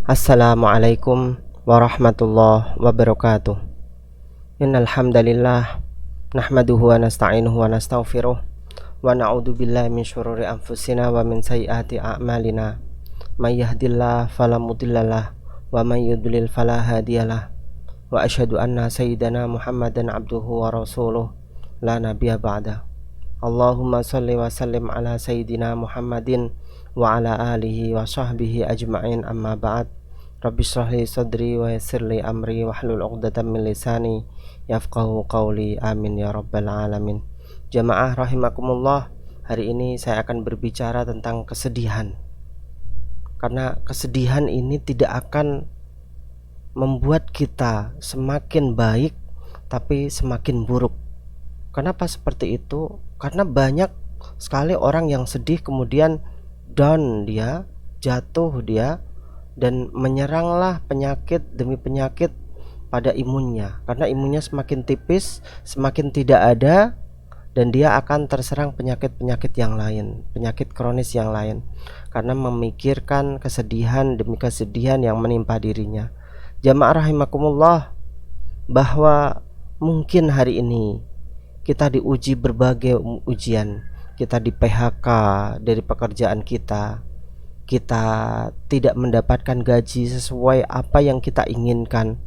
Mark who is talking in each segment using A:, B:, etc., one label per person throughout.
A: Assalamualaikum warahmatullahi wabarakatuh. Innal hamdalillah nahmaduhu wa nasta'inuhu wa nastaghfiruh wa na'udzu billahi min syururi anfusina wa min sayyiati a'malina. May yahdihillahu fala mudhillalah wa may yudlil fala hadiyalah. Wa asyhadu anna sayyidana Muhammadan abduhu wa rasuluh la nabiyya ba'da. Allahumma shalli wa sallim ala sayyidina Muhammadin wa ala alihi wa sahbihi ajma'in, amma ba'd. Rabbi shrah li sadri wa yassir li amri wahlul 'uqdatam min lisani yafqahu qawli, amin ya rabbal alamin. Jamaah rahimakumullah, hari ini saya akan berbicara tentang kesedihan. Karena kesedihan ini tidak akan membuat kita semakin baik, tapi semakin buruk. Kenapa seperti itu? Karena banyak sekali orang yang sedih kemudian down dia, jatuh dia, dan menyeranglah penyakit demi penyakit pada imunnya. Karena imunnya semakin tipis, semakin tidak ada, dan dia akan terserang penyakit-penyakit yang lain, penyakit kronis yang lain, karena memikirkan kesedihan demi kesedihan yang menimpa dirinya. Jamaah rahimakumullah, bahwa mungkin hari ini kita diuji berbagai ujian. Kita di PHK dari pekerjaan kita tidak mendapatkan gaji sesuai apa yang kita inginkan.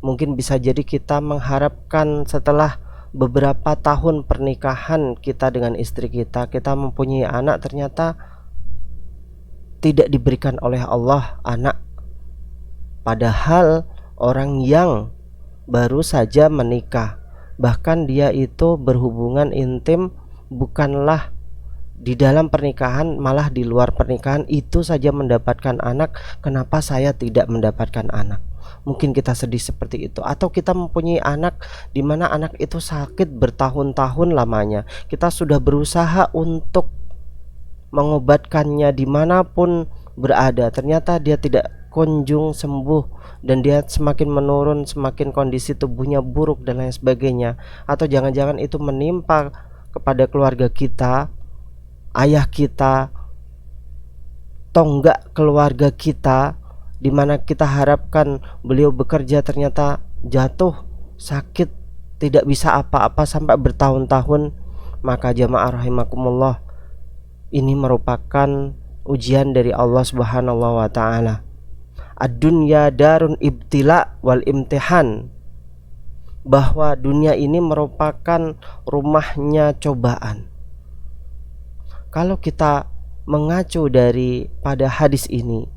A: Mungkin bisa jadi kita mengharapkan setelah beberapa tahun pernikahan kita dengan istri kita mempunyai anak, ternyata tidak diberikan oleh Allah anak. Padahal orang yang baru saja menikah, bahkan dia itu berhubungan intim bukanlah di dalam pernikahan, malah di luar pernikahan itu saja mendapatkan anak. Kenapa saya tidak mendapatkan anak? Mungkin kita sedih seperti itu. Atau kita mempunyai anak di mana anak itu sakit bertahun-tahun lamanya. Kita sudah berusaha untuk mengobatkannya dimanapun berada, ternyata dia tidak kunjung sembuh, dan dia semakin menurun, semakin kondisi tubuhnya buruk dan lain sebagainya. Atau jangan-jangan itu menimpa kepada keluarga kita, ayah kita, tonggak keluarga kita, dimana kita harapkan beliau bekerja, ternyata jatuh sakit, tidak bisa apa-apa sampai bertahun-tahun. Maka jamaah rahimakumullah, ini merupakan ujian dari Allah Subhanahu wa ta'ala. Ad-dunya darun ibtila wal imtihan, bahwa dunia ini merupakan rumahnya cobaan. Kalau kita mengacu dari pada hadis ini,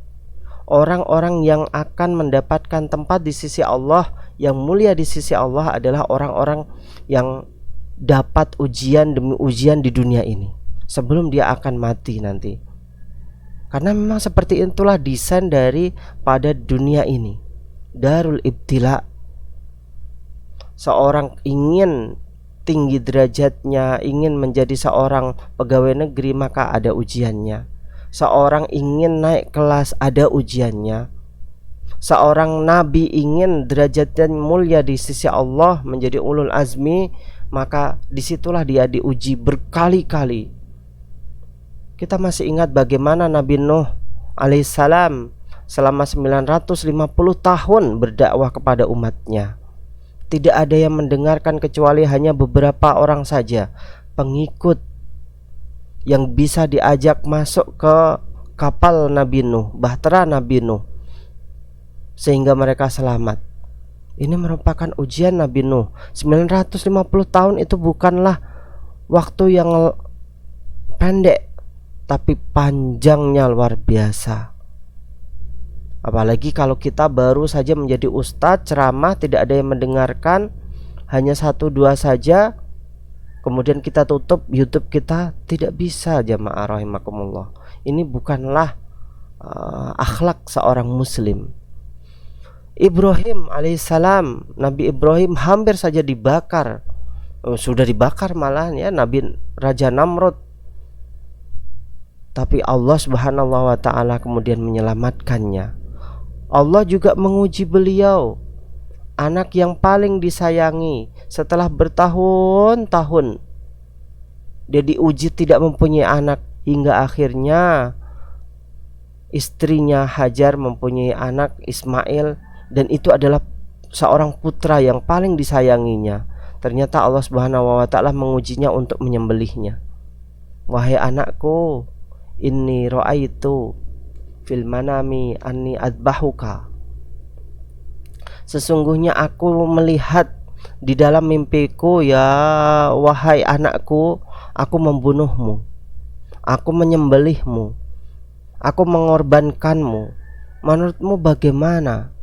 A: orang-orang yang akan mendapatkan tempat di sisi Allah, yang mulia di sisi Allah, adalah orang-orang yang dapat ujian demi ujian di dunia ini sebelum dia akan mati nanti. Karena memang seperti itulah desain dari pada dunia ini, darul ibtila. Seorang ingin tinggi derajatnya, ingin menjadi seorang pegawai negeri, maka ada ujiannya. Seorang ingin naik kelas, ada ujiannya. Seorang nabi ingin derajatnya mulia di sisi Allah, menjadi ulul azmi, maka disitulah dia diuji berkali-kali. Kita masih ingat bagaimana Nabi Nuh alaihissalam selama 950 tahun berdakwah kepada umatnya. Tidak ada yang mendengarkan kecuali hanya beberapa orang saja, pengikut yang bisa diajak masuk ke kapal Nabi Nuh, bahtera Nabi Nuh, sehingga mereka selamat. Ini merupakan ujian Nabi Nuh. 950 tahun itu bukanlah waktu yang pendek, tapi panjangnya luar biasa. Apalagi kalau kita baru saja menjadi ustadz, ceramah, tidak ada yang mendengarkan, hanya 1-2 saja, kemudian kita tutup YouTube kita, tidak bisa jamaah rahimakumullah. Ini bukanlah akhlak seorang muslim. Ibrahim alaihissalam, Nabi Ibrahim hampir saja dibakar, sudah dibakar malahan ya, Nabi Raja Namrud. Tapi Allah Subhanahu wa ta'ala kemudian menyelamatkannya. Allah juga menguji beliau, anak yang paling disayangi. Setelah bertahun-tahun dia diuji tidak mempunyai anak, hingga akhirnya istrinya Hajar mempunyai anak Ismail, dan itu adalah seorang putra yang paling disayanginya. Ternyata Allah Subhanahu wa taala mengujinya untuk menyembelihnya. Wahai anakku, inni ra'aitu fil manami anni adbahuka. Sesungguhnya aku melihat di dalam mimpiku, ya wahai anakku, aku membunuhmu, aku menyembelihmu, aku mengorbankanmu. Menurutmu bagaimana?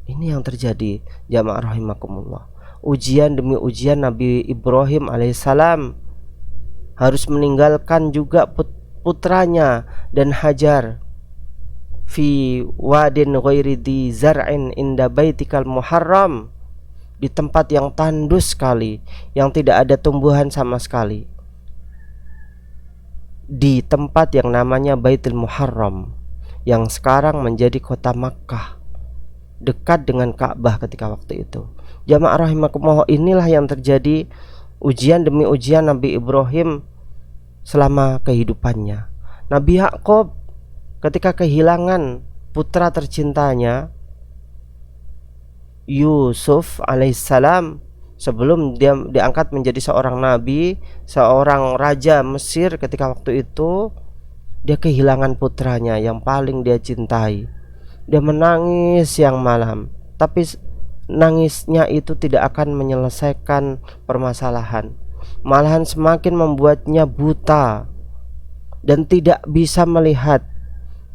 A: Ini yang terjadi, jamaah rahimakumullah. Ujian demi ujian Nabi Ibrahim alaihissalam harus meninggalkan juga putranya dan Hajar fi wadin ghairi di zar'in inda baitikal muharram, di tempat yang tandus sekali, yang tidak ada tumbuhan sama sekali, di tempat yang namanya Baitul Muharram, yang sekarang menjadi kota Makkah, dekat dengan Ka'bah ketika waktu itu. Jamaah rahimakumullah, inilah yang terjadi, ujian demi ujian Nabi Ibrahim selama kehidupannya. Nabi Yakub ketika kehilangan putra tercintanya Yusuf alaihissalam, sebelum dia diangkat menjadi seorang nabi, seorang raja Mesir, ketika waktu itu dia kehilangan putranya yang paling dia cintai. Dia menangis siang malam, tapi nangisnya itu tidak akan menyelesaikan permasalahan, malahan semakin membuatnya buta dan tidak bisa melihat.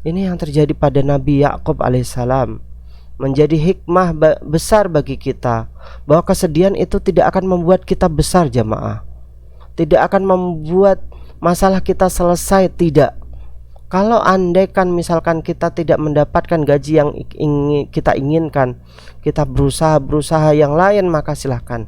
A: Ini yang terjadi pada Nabi Yakub alaihissalam. Menjadi hikmah besar bagi kita, bahwa kesedihan itu tidak akan membuat kita besar, jamaah. Tidak akan membuat masalah kita selesai, tidak. Kalau andaikan misalkan kita tidak mendapatkan gaji yang kita inginkan, kita berusaha yang lain, maka silahkan.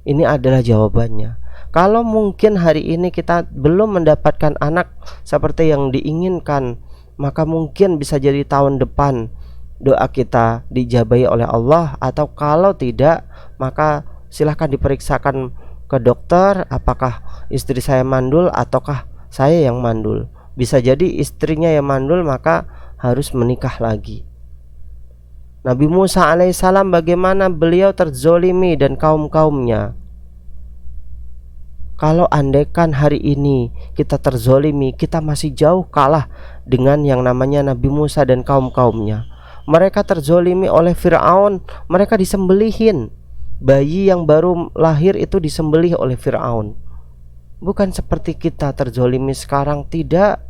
A: Ini adalah jawabannya. Kalau mungkin hari ini kita belum mendapatkan anak seperti yang diinginkan, maka mungkin bisa jadi tahun depan doa kita dijabahi oleh Allah. Atau kalau tidak, maka silahkan diperiksakan ke dokter, apakah istri saya mandul ataukah saya yang mandul. Bisa jadi istrinya yang mandul, maka harus menikah lagi. Nabi Musa alaihissalam, bagaimana beliau terzolimi dan kaum-kaumnya. Kalau andaikan hari ini kita terzolimi, kita masih jauh kalah dengan yang namanya Nabi Musa dan kaum-kaumnya. Mereka terzolimi oleh Fir'aun, mereka disembelihin. Bayi yang baru lahir itu disembelih oleh Fir'aun. Bukan seperti kita terzolimi sekarang, tidak.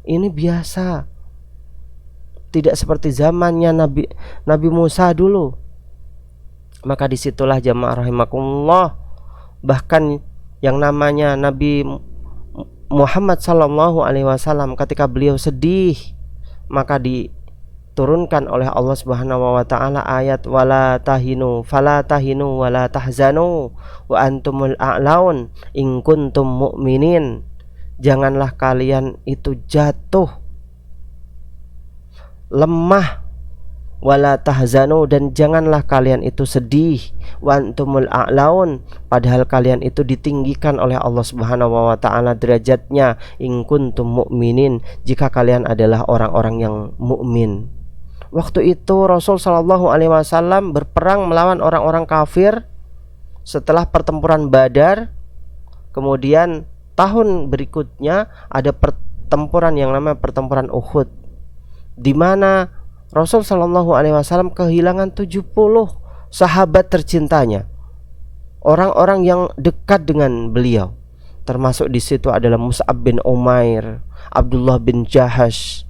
A: Ini biasa. Tidak seperti zamannya Nabi Musa dulu. Maka disitulah jamaah rahimakumullah, bahkan yang namanya Nabi Muhammad sallallahu alaihi wasallam, ketika beliau sedih, maka diturunkan oleh Allah Subhanahu wa taala ayat wala tahinu fala tahinu wala tahzanu wa antumul a'laun in kuntum mu'minin. Janganlah kalian itu jatuh, lemah, wala tahzanu, dan janganlah kalian itu sedih, wa antumul a'laun, padahal kalian itu ditinggikan oleh Allah Subhanahu wa taala derajatnya, in kuntum mu'minin, jika kalian adalah orang-orang yang mukmin. Waktu itu Rasul sallallahu alaihi wasallam berperang melawan orang-orang kafir setelah pertempuran Badar. Kemudian tahun berikutnya ada pertempuran yang namanya pertempuran Uhud, di mana Rasul sallallahu alaihi wasallam kehilangan 70 sahabat tercintanya, orang-orang yang dekat dengan beliau. Termasuk di situ adalah Mus'ab bin Umair, Abdullah bin Jahash.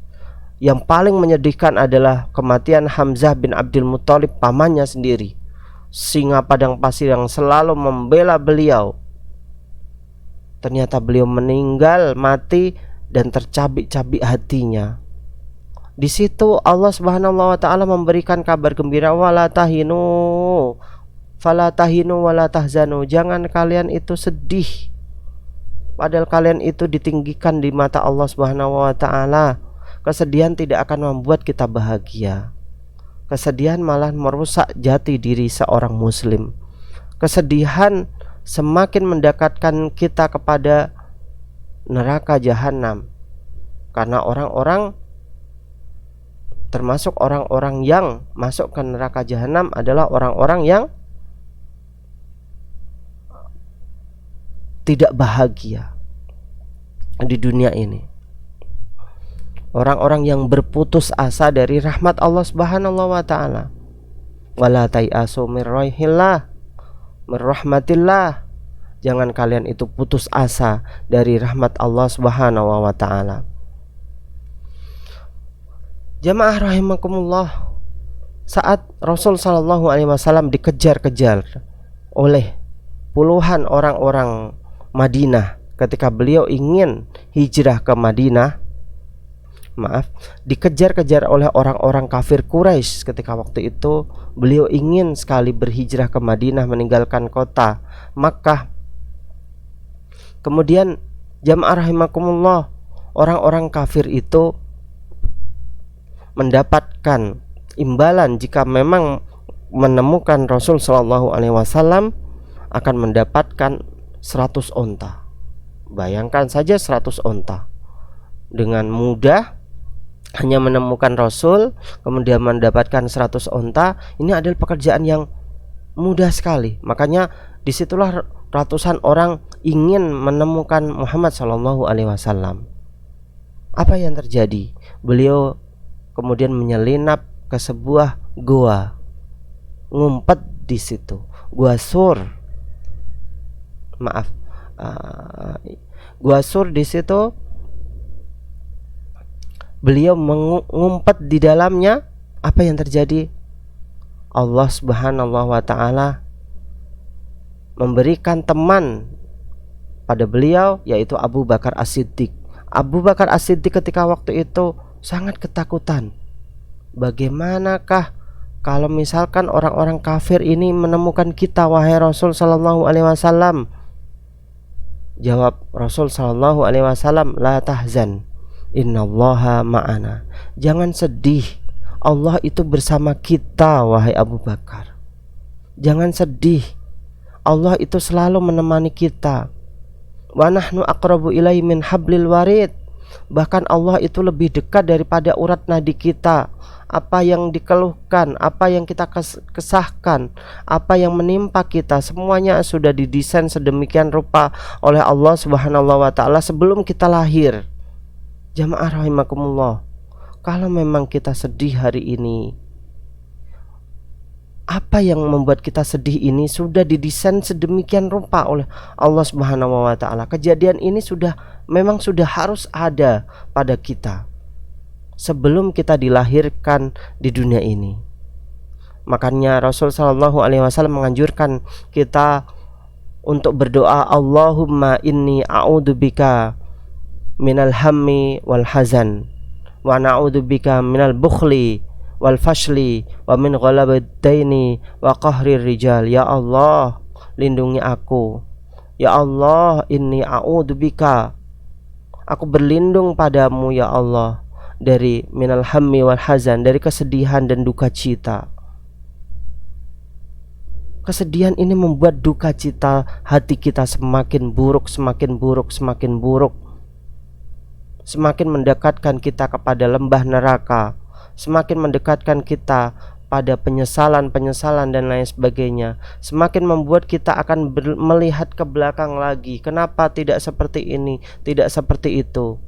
A: Yang paling menyedihkan adalah kematian Hamzah bin Abdul Muthalib, pamannya sendiri, singa padang pasir yang selalu membela beliau. Ternyata beliau meninggal, mati, dan tercabik-cabik hatinya. Di situ Allah Subhanahu wa taala memberikan kabar gembira, wala tahinu fala tahinu wala tahzanu. Jangan kalian itu sedih, padahal kalian itu ditinggikan di mata Allah Subhanahu wa taala. Kesedihan tidak akan membuat kita bahagia. Kesedihan malah merusak jati diri seorang muslim. Kesedihan semakin mendekatkan kita kepada neraka jahanam, karena orang-orang termasuk orang-orang yang masuk ke neraka jahanam adalah orang-orang yang tidak bahagia di dunia ini. Orang-orang yang berputus asa dari rahmat Allah Subhanahu wa taala. Wala tai'asu mir rahmatillah. Jangan kalian itu putus asa dari rahmat Allah Subhanahu wa taala. Jamaah rahimakumullah, saat Rasul sallallahu alaihi wasallam dikejar-kejar oleh puluhan orang-orang Madinah ketika beliau ingin hijrah ke Madinah, dikejar-kejar oleh orang-orang kafir Quraisy ketika waktu itu beliau ingin sekali berhijrah ke Madinah, meninggalkan kota Makkah. Kemudian jamaah rahimakumullah, orang-orang kafir itu mendapatkan imbalan jika memang menemukan Rasul sallallahu alaihi wasallam akan mendapatkan 100 onta. Bayangkan saja 100 onta. Dengan mudah hanya menemukan Rasul kemudian mendapatkan 100 onta, ini adalah pekerjaan yang mudah sekali. Makanya disitulah ratusan orang ingin menemukan Muhammad sallallahu alaihi wasallam. Apa yang terjadi? Beliau kemudian menyelinap ke sebuah gua, ngumpet di situ, gua Sur. Gua Sur di situ. Beliau mengumpet di dalamnya. Apa yang terjadi? Allah Subhanahu wa taala memberikan teman pada beliau, yaitu Abu Bakar As-Siddiq. Abu Bakar As-Siddiq ketika waktu itu sangat ketakutan. Bagaimanakah kalau misalkan orang-orang kafir ini menemukan kita, wahai Rasul sallallahu alaihi wasallam? Jawab Rasul sallallahu alaihi wasallam, la tahzan, innallaha ma'ana. Jangan sedih, Allah itu bersama kita, wahai Abu Bakar. Jangan sedih, Allah itu selalu menemani kita. Wa nahnu aqrabu ilaihi min hablil warid. Bahkan Allah itu lebih dekat daripada urat nadi kita. Apa yang dikeluhkan, apa yang kita kesahkan, apa yang menimpa kita, semuanya sudah didesain sedemikian rupa oleh Allah Subhanahu wa taala sebelum kita lahir. Jamaah rahimakumullah, kalau memang kita sedih hari ini, apa yang membuat kita sedih ini sudah didesain sedemikian rupa oleh Allah Subhanahu wa taala. Kejadian ini memang sudah harus ada pada kita sebelum kita dilahirkan di dunia ini. Makanya Rasul sallallahu alaihi wasallam menganjurkan kita untuk berdoa, Allahumma inni a'udzubika minal hammi wal hazan wa na'udzubika minal bukhli wal fashli wa min ghalabid daini wa qahrir rijal. Ya Allah, lindungi aku. Ya Allah, inni a'udzubika, aku berlindung padamu ya Allah dari minal hammi wal hazan, dari kesedihan dan duka cita. Kesedihan ini membuat duka cita hati kita semakin buruk, semakin buruk, semakin buruk. Semakin mendekatkan kita kepada lembah neraka, semakin mendekatkan kita pada penyesalan dan lain sebagainya. Semakin membuat kita akan melihat ke belakang lagi. Kenapa tidak seperti ini, tidak seperti itu?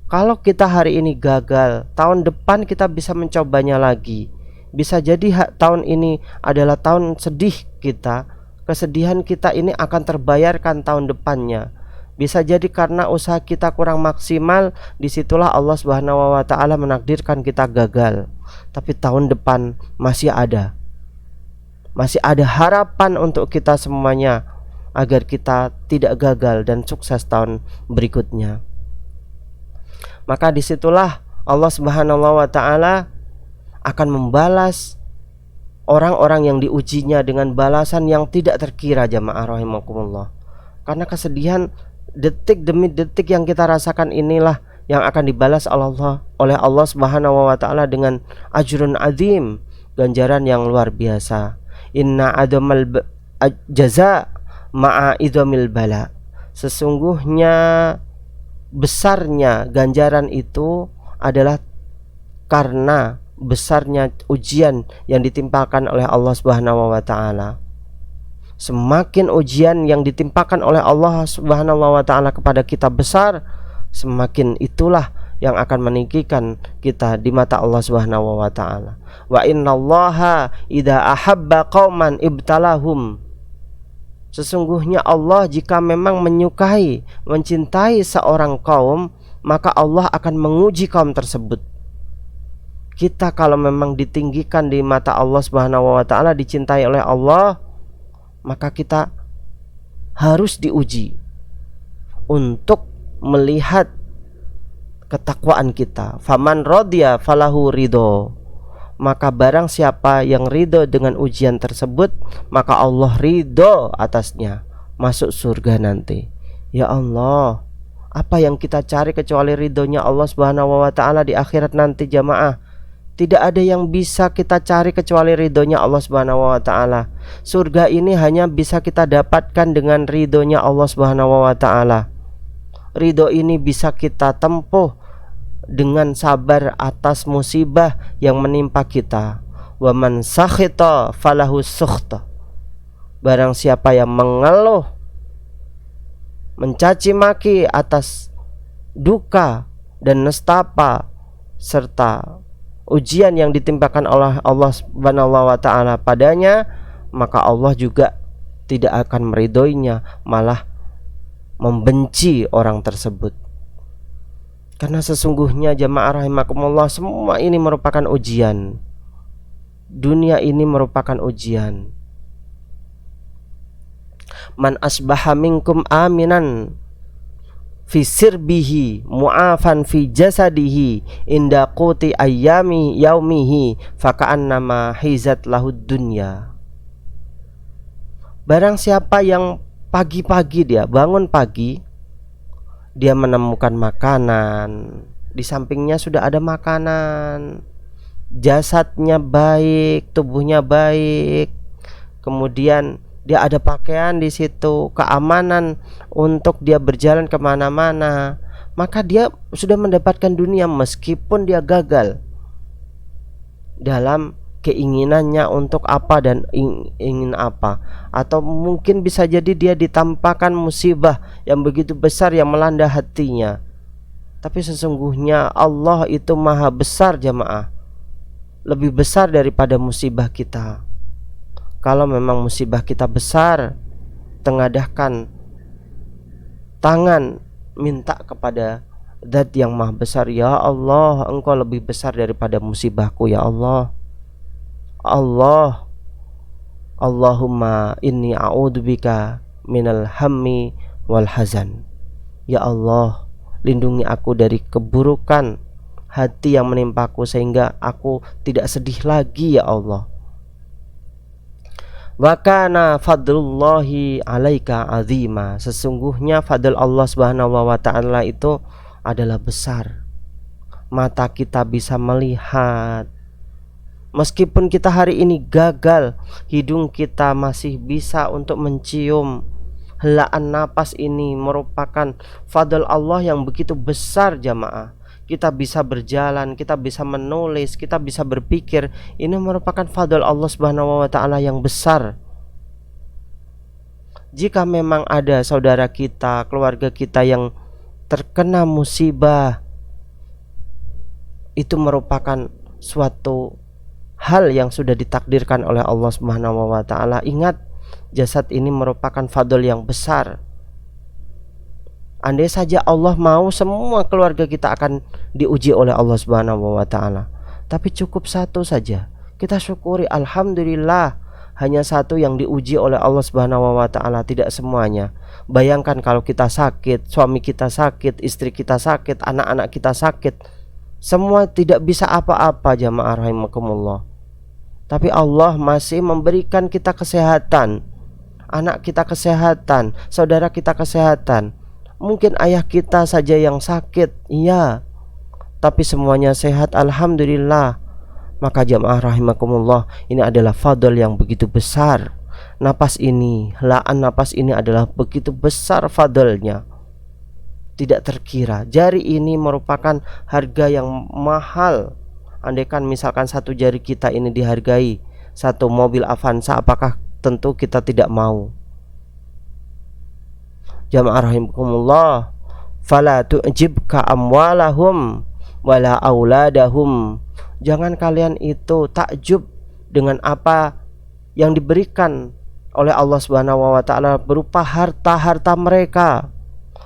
A: Kalau kita hari ini gagal, tahun depan kita bisa mencobanya lagi. Bisa jadi tahun ini adalah tahun sedih kita. Kesedihan kita ini akan terbayarkan tahun depannya. Bisa jadi karena usaha kita kurang maksimal, disitulah Allah Subhanahu wa taala menakdirkan kita gagal. Tapi tahun depan masih ada harapan untuk kita semuanya agar kita tidak gagal dan sukses tahun berikutnya. Maka disitulah Allah Subhanahu wa taala akan membalas orang-orang yang diujinya dengan balasan yang tidak terkira, jamaah rahimakumullah. Karena kesedihan detik demi detik yang kita rasakan inilah yang akan dibalas oleh Allah Subhanahu wa taala dengan ajrun azim, ganjaran yang luar biasa. Inna adamal jaza ma'a idhamil bala. Sesungguhnya besarnya ganjaran itu adalah karena besarnya ujian yang ditimpakan oleh Allah Subhanahu wa taala. Semakin ujian yang ditimpakan oleh Allah Subhanahu wa taala kepada kita besar, semakin itulah yang akan meninggikan kita di mata Allah Subhanahu wa taala. Wa innallaha idza ahabba qauman ibtalahum. Sesungguhnya Allah jika memang menyukai, mencintai seorang kaum, maka Allah akan menguji kaum tersebut. Kita kalau memang ditinggikan di mata Allah Subhanahu wa taala, dicintai oleh Allah, maka kita harus diuji untuk melihat ketakwaan kita. Faman radiya falahu ridho. Maka barang siapa yang ridho dengan ujian tersebut, maka Allah ridho atasnya, masuk surga nanti. Ya Allah, apa yang kita cari kecuali ridhonya Allah Subhanahu wa taala di akhirat nanti jamaah? Tidak ada yang bisa kita cari kecuali ridhonya Allah Subhanahu wa taala. Surga ini hanya bisa kita dapatkan dengan ridhonya Allah Subhanahu wa taala. Ridho ini bisa kita tempuh dengan sabar atas musibah yang menimpa kita. Wa man sakhita falahu sukhta. Barang siapa yang mengeluh, mencaci maki atas duka dan nestapa serta ujian yang ditimpakan oleh Allah Subhanahu wa taala padanya, maka Allah juga tidak akan meridhoinya, malah membenci orang tersebut. Karena sesungguhnya jamaah rahimakumullah, semua ini merupakan ujian. Dunia ini merupakan ujian. Man asbaha minkum aminan fi sirbihi mu'afan fi jasadihi inda quti ayyami yaumihi faka'annama hizat lahud dunya. Barang siapa yang pagi-pagi dia bangun pagi, dia menemukan makanan, di sampingnya sudah ada makanan, jasadnya baik, tubuhnya baik, kemudian dia ada pakaian di situ, keamanan untuk dia berjalan kemana-mana, maka dia sudah mendapatkan dunia meskipun dia gagal dalam keinginannya untuk apa dan ingin apa. Atau mungkin bisa jadi dia ditampakkan musibah yang begitu besar yang melanda hatinya. Tapi sesungguhnya Allah itu maha besar jamaah, lebih besar daripada musibah kita. Kalau memang musibah kita besar, tengadahkan tangan minta kepada Zat yang maha besar. Ya Allah, Engkau lebih besar daripada musibahku ya Allah. Allahumma inni a'udzubika minal hammi wal hazan. Ya Allah, lindungi aku dari keburukan hati yang menimpaku sehingga aku tidak sedih lagi ya Allah. Wa kana fadlullahi alaika azima. Sesungguhnya fadl Allah Subhanahu wa taala itu adalah besar. Mata kita bisa melihat. Meskipun kita hari ini gagal, hidung kita masih bisa untuk mencium. Helaan napas ini merupakan fadl Allah yang begitu besar jamaah. Kita bisa berjalan, kita bisa menulis, kita bisa berpikir. Ini merupakan fadl Allah Subhanahu wa taala yang besar. Jika memang ada saudara kita, keluarga kita yang terkena musibah, itu merupakan suatu hal yang sudah ditakdirkan oleh Allah Subhanahu wa taala. Ingat, jasad ini merupakan fadl yang besar. Andai saja Allah mau, semua keluarga kita akan diuji oleh Allah Subhanahu wa taala. Tapi cukup satu saja. Kita syukuri, alhamdulillah, hanya satu yang diuji oleh Allah Subhanahu wa taala, tidak semuanya. Bayangkan kalau kita sakit, suami kita sakit, istri kita sakit, anak-anak kita sakit, semua tidak bisa apa-apa jamaah rahimakumullah. Tapi Allah masih memberikan kita kesehatan, anak kita kesehatan, saudara kita kesehatan. Mungkin ayah kita saja yang sakit, iya, tapi semuanya sehat, alhamdulillah. Maka jamaah rahimakumullah, ini adalah fadl yang begitu besar. Napas ini, helaan napas ini adalah begitu besar fadlnya, tidak terkira. Jari ini merupakan harga yang mahal. Andaikan misalkan satu jari kita ini dihargai satu mobil Avanza, apakah tentu kita tidak mau? Jamaah rahimakumullah, fala tu'jibka amwalahum wala auladahum. Jangan kalian itu takjub dengan apa yang diberikan oleh Allah Subhanahu wa taala berupa harta-harta mereka,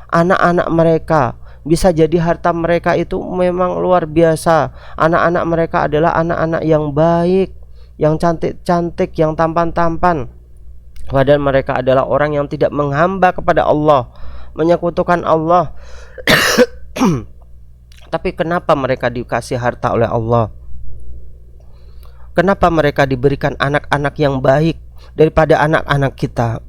A: anak-anak mereka. Bisa jadi harta mereka itu memang luar biasa. Anak-anak mereka adalah anak-anak yang baik, yang cantik-cantik, yang tampan-tampan. Padahal mereka adalah orang yang tidak menghamba kepada Allah, menyekutukan Allah. Tapi kenapa mereka dikasih harta oleh Allah? Kenapa mereka diberikan anak-anak yang baik daripada anak-anak kita?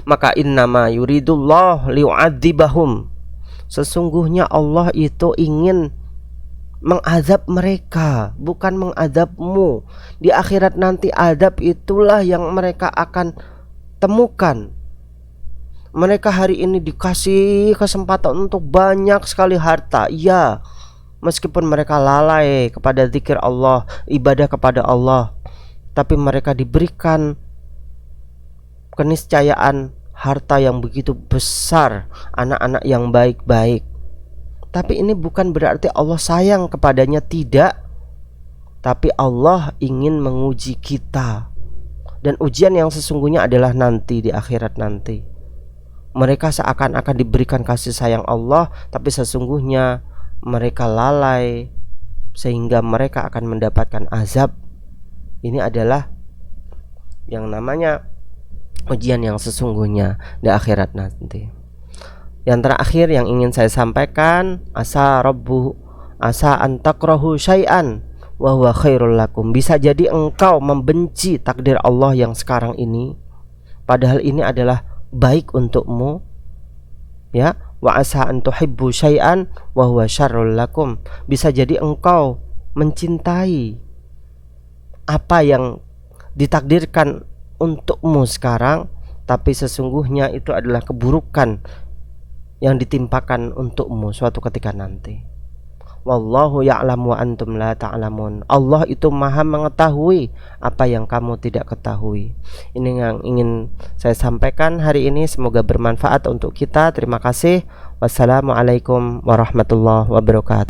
A: Maka innama yuridullah liu'adzibahum. Sesungguhnya Allah itu ingin mengazab mereka, bukan mengazabmu. Di akhirat nanti azab itulah yang mereka akan temukan. Mereka hari ini dikasih kesempatan untuk banyak sekali harta, iya, meskipun mereka lalai kepada zikir Allah, ibadah kepada Allah, tapi mereka diberikan keniscayaan harta yang begitu besar, anak-anak yang baik-baik. Tapi ini bukan berarti Allah sayang kepadanya, tidak. Tapi Allah ingin menguji kita. Dan ujian yang sesungguhnya adalah nanti di akhirat nanti. Mereka seakan-akan diberikan kasih sayang Allah, tapi sesungguhnya mereka lalai sehingga mereka akan mendapatkan azab. Ini adalah yang namanya ujian yang sesungguhnya di akhirat nanti. Yang terakhir yang ingin saya sampaikan, asa antakrahu syai'an wa huwa khairul lakum. Bisa jadi engkau membenci takdir Allah yang sekarang ini, padahal ini adalah baik untukmu. Ya, wa asa an tuhibbu syai'an wa huwa syarrul lakum. Bisa jadi engkau mencintai apa yang ditakdirkan untukmu sekarang, tapi sesungguhnya itu adalah keburukan yang ditimpakan untukmu suatu ketika nanti. Wallahu ya'lam wa antum la ta'lamun. Allah itu maha mengetahui apa yang kamu tidak ketahui. Ini yang ingin saya sampaikan hari ini, semoga bermanfaat untuk kita. Terima kasih. Wassalamualaikum warahmatullahi wabarakatuh.